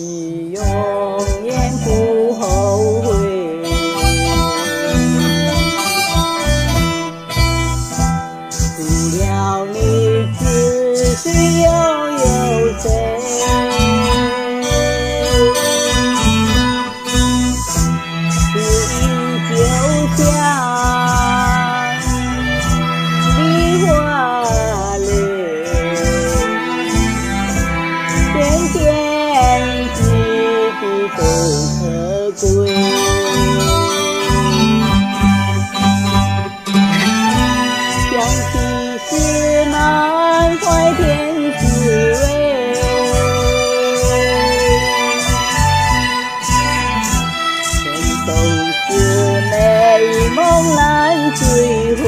你永远不后悔。除了你只是又有谁？就像梨花泪，天天地地都可贵。想起是满怀甜滋味，全都是美梦难追回。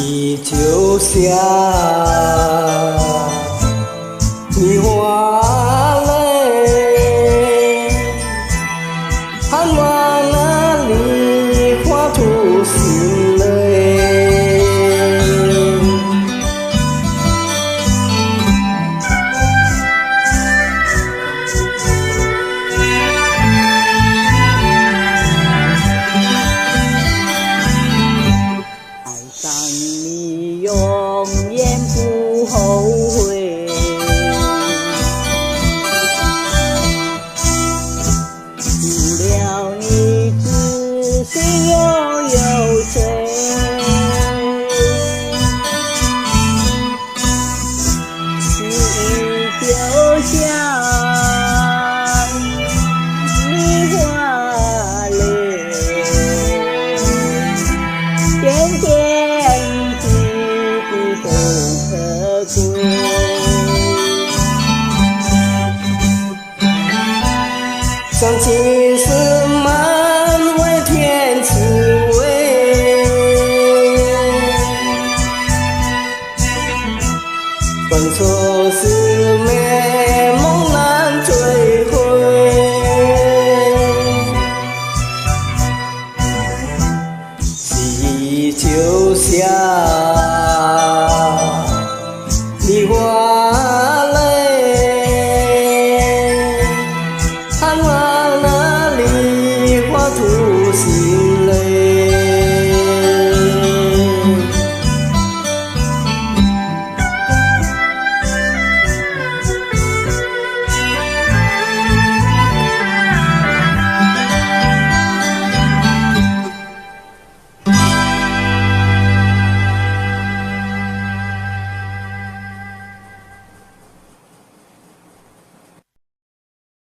你就像梨花泪，盼望那梨花吐心泪。爱上你永远不后悔。除了你知心又有谁？你就像梨花泪，天天地地都可贵。想起是满怀甜滋味，分手是美梦难追